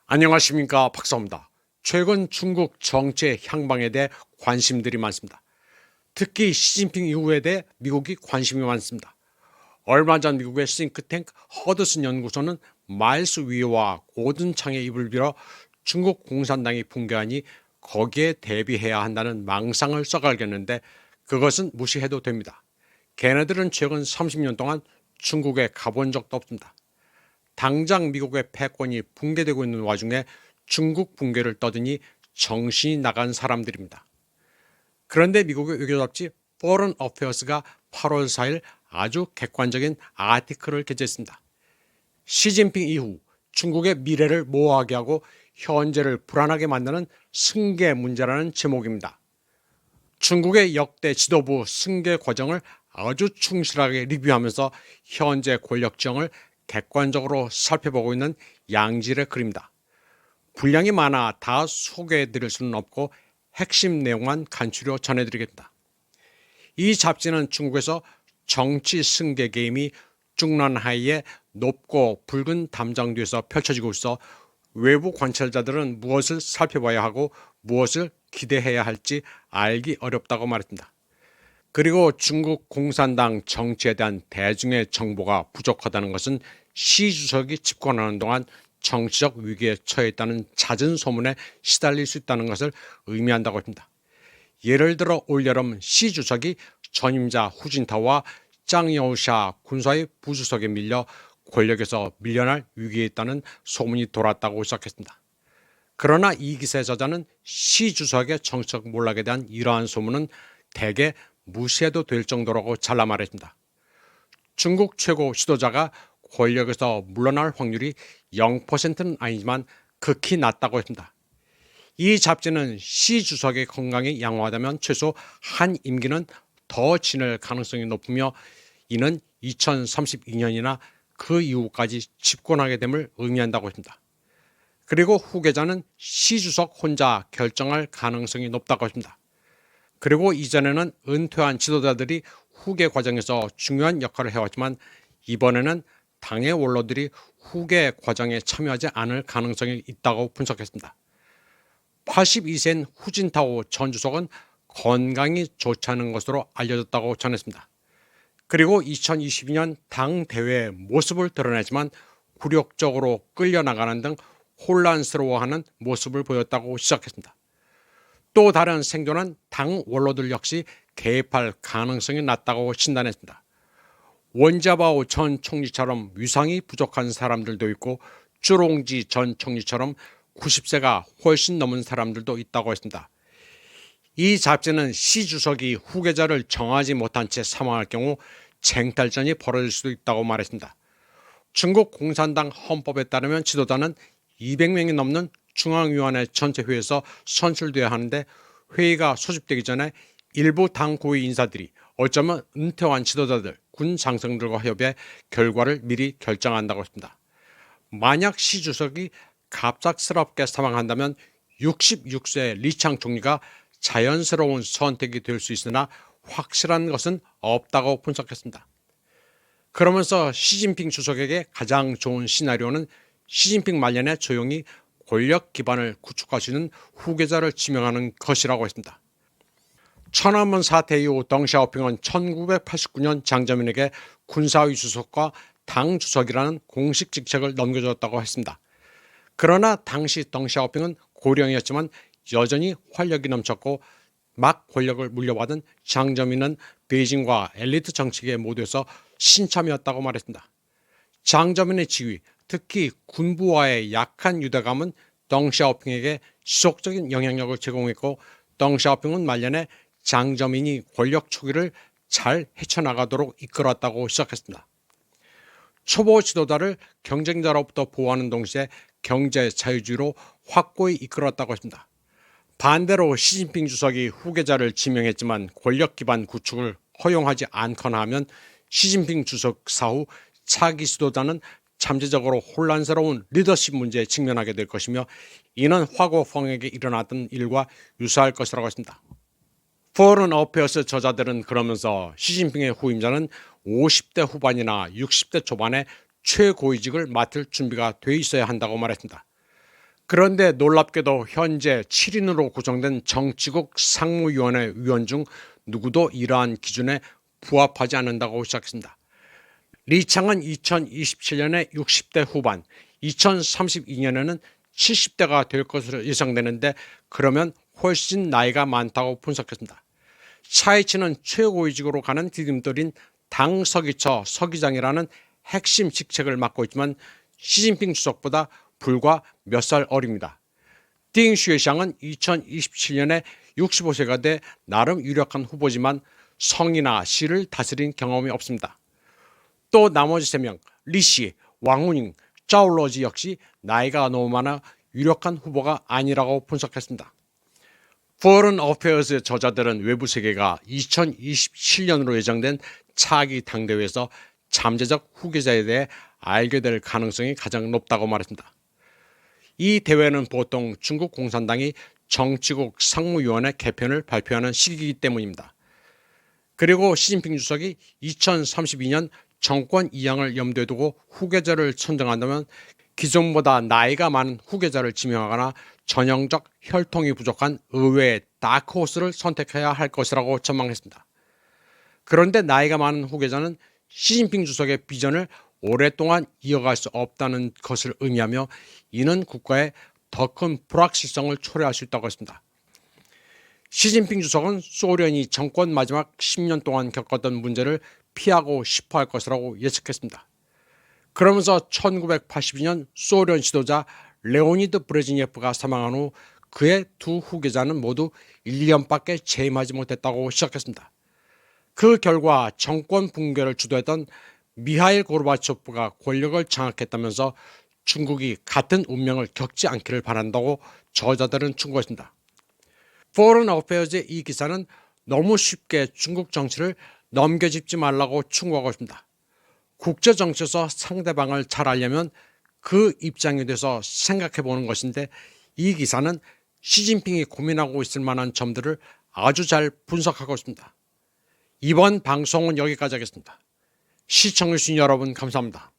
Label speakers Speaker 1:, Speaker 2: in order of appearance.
Speaker 1: 안녕하십니까, 박사입니다. 최근 중국 정치의 향방에 대해 관심들이 많습니다. 특히 시진핑 이후에 대해 미국이 관심이 많습니다. 얼마 전 미국의 싱크탱크 허드슨 연구소는 마일스 위와 고든 창의 입을 빌어 중국 공산당이 붕괴하니 거기에 대비해야 한다는 망상을 써갈겼는데 그것은 무시해도 됩니다. 걔네들은 최근 30년 동안 중국에 가본 적도 없습니다. 당장 미국의 패권이 붕괴되고 있는 와중에 중국 붕괴를 떠드니 정신이 나간 사람들입니다. 그런데 미국의 외교잡지 Foreign Affairs가 8월 4일 아주 객관적인 아티클을 게재했습니다. 시진핑 이후 중국의 미래를 모호하게 하고 현재를 불안하게 만드는 승계 문제라는 제목입니다. 중국의 역대 지도부 승계 과정을 아주 충실하게 리뷰하면서 현재 권력 지형을 객관적으로 살펴보고 있는 양질의 글입니다. 분량이 많아 다 소개해드릴 수는 없고 핵심 내용만 간추려 전해드리겠습니다. 이 잡지는 중국에서 정치 승계 게임이 중난하이에 높고 붉은 담장 뒤에서 펼쳐지고 있어 외부 관찰자들은 무엇을 살펴봐야 하고 무엇을 기대해야 할지 알기 어렵다고 말했습니다. 그리고 중국 공산당 정치에 대한 대중의 정보가 부족하다는 것은 시 주석이 집권하는 동안 정치적 위기에 처해 있다는 잦은 소문에 시달릴 수 있다는 것을 의미한다고 합니다. 예를 들어 올여름 시 주석이 전임자 후진타오와 짱여우샤 군사의 부수석에 밀려 권력에서 밀려날 위기에 있다는 소문이 돌았다고 시작했습니다. 그러나 이 기사의 저자는 시 주석의 정치적 몰락에 대한 이러한 소문은 대개 무시해도 될 정도라고 잘라 말했습니다. 중국 최고 지도자가 권력에서 물러날 확률이 0%는 아니지만 극히 낮다고 했습니다. 이 잡지는 시 주석의 건강이 양호하다면 최소 한 임기는 더 지낼 가능성이 높으며 이는 2032년이나 그 이후까지 집권하게 됨을 의미한다고 했습니다. 그리고 후계자는 시 주석 혼자 결정할 가능성이 높다고 했습니다. 그리고 이전에는 은퇴한 지도자들이 후계 과정에서 중요한 역할을 해왔지만 이번에는 당의 원로들이 후계 과정에 참여하지 않을 가능성이 있다고 분석했습니다. 82세인 후진타오 전 주석은 건강이 좋지 않은 것으로 알려졌다고 전했습니다. 그리고 2022년 당 대회의 모습을 드러내지만 굴욕적으로 끌려나가는 등 혼란스러워하는 모습을 보였다고 시작했습니다. 또 다른 생존한 당 원로들 역시 개입할 가능성이 낮다고 진단했습니다. 원자바오 전 총리처럼 위상이 부족한 사람들도 있고 주롱지 전 총리처럼 90세가 훨씬 넘은 사람들도 있다고 했습니다. 이 잡지는 시 주석이 후계자를 정하지 못한 채 사망할 경우 쟁탈전이 벌어질 수도 있다고 말했습니다. 중국 공산당 헌법에 따르면 지도자는 200명이 넘는 중앙위원회 전체 회의에서 선출되어야 하는데 회의가 소집되기 전에 일부 당 고위 인사들이 어쩌면 은퇴한 지도자들, 군 장성들과 협의해 결과를 미리 결정한다고 했습니다. 만약 시 주석이 갑작스럽게 사망한다면 66세 리창 총리가 자연스러운 선택이 될 수 있으나 확실한 것은 없다고 분석했습니다. 그러면서 시진핑 주석에게 가장 좋은 시나리오는 시진핑 말년에 조용히 권력 기반을 구축할 수 있는 후계자를 지명하는 것이라고 했습니다. 천안문 사태 이후 덩샤오핑은 1989년 장저민에게 군사위 주석과 당 주석이라는 공식 직책을 넘겨줬다고 했습니다. 그러나 당시 덩샤오핑은 고령이었지만 여전히 활력이 넘쳤고 막 권력을 물려받은 장저민은 베이징과 엘리트 정치계 모두에서 신참이었다고 말했습니다. 장저민의 지위, 특히 군부와의 약한 유대감은 덩샤오핑에게 지속적인 영향력을 제공했고 덩샤오핑은 말년에 장저민이 권력 초기를 잘 헤쳐나가도록 이끌었다고 시작했습니다. 초보 지도자를 경쟁자로부터 보호하는 동시에 경제 자유주의로 확고히 이끌었다고 했습니다. 반대로 시진핑 주석이 후계자를 지명했지만 권력 기반 구축을 허용하지 않거나 하면 시진핑 주석 사후 차기 지도자는 잠재적으로 혼란스러운 리더십 문제에 직면하게 될 것이며 이는 화고펑에게 일어났던 일과 유사할 것이라고 했습니다. 포런 어페어스 저자들은 그러면서 시진핑의 후임자는 50대 후반이나 60대 초반에 최고위직을 맡을 준비가 돼 있어야 한다고 말했습니다. 그런데 놀랍게도 현재 7인으로 구성된 정치국 상무위원회 위원 중 누구도 이러한 기준에 부합하지 않는다고 시작했습니다. 리창은 2027년에 60대 후반, 2032년에는 70대가 될 것으로 예상되는데 그러면 훨씬 나이가 많다고 분석했습니다. 차이치는 최고위직으로 가는 디딤돌인 당 서기처 서기장이라는 핵심 직책을 맡고 있지만 시진핑 주석보다 불과 몇 살 어립니다. 띵 슈에샹은 2027년에 65세가 돼 나름 유력한 후보지만 성이나 시를 다스린 경험이 없습니다. 또 나머지 3명 리씨, 왕후닝, 짜올러지 역시 나이가 너무 많아 유력한 후보가 아니라고 분석했습니다. Foreign Affairs 저자들은 외부 세계가 2027년으로 예정된 차기 당대회에서 잠재적 후계자에 대해 알게 될 가능성이 가장 높다고 말했습니다. 이 대회는 보통 중국 공산당이 정치국 상무위원회 개편을 발표하는 시기이기 때문입니다. 그리고 시진핑 주석이 2032년 정권 이양을 염두에 두고 후계자를 선정한다면 기존보다 나이가 많은 후계자를 지명하거나 전형적 혈통이 부족한 의외의 다크호스를 선택해야 할 것이라고 전망했습니다. 그런데 나이가 많은 후계자는 시진핑 주석의 비전을 오랫동안 이어갈 수 없다는 것을 의미하며 이는 국가의 더 큰 불확실성을 초래할 수 있다고 했습니다. 시진핑 주석은 소련이 정권 마지막 10년 동안 겪었던 문제를 피하고 싶어 할 것이라고 예측했습니다. 그러면서 1982년 소련 지도자 레오니드 브레즈니예프가 사망한 후 그의 두 후계자는 모두 1년밖에 재임하지 못했다고 시작했습니다. 그 결과 정권 붕괴를 주도했던 미하일 고르바초프가 권력을 장악했다면서 중국이 같은 운명을 겪지 않기를 바란다고 저자들은 충고했습니다. Foreign Affairs의 이 기사는 너무 쉽게 중국 정치를 넘겨짚지 말라고 충고하고 있습니다. 국제정치에서 상대방을 잘 알려면 그 입장에 대해서 생각해 보는 것인데 이 기사는 시진핑이 고민하고 있을 만한 점들을 아주 잘 분석하고 있습니다. 이번 방송은 여기까지 하겠습니다. 시청해주신 여러분 감사합니다.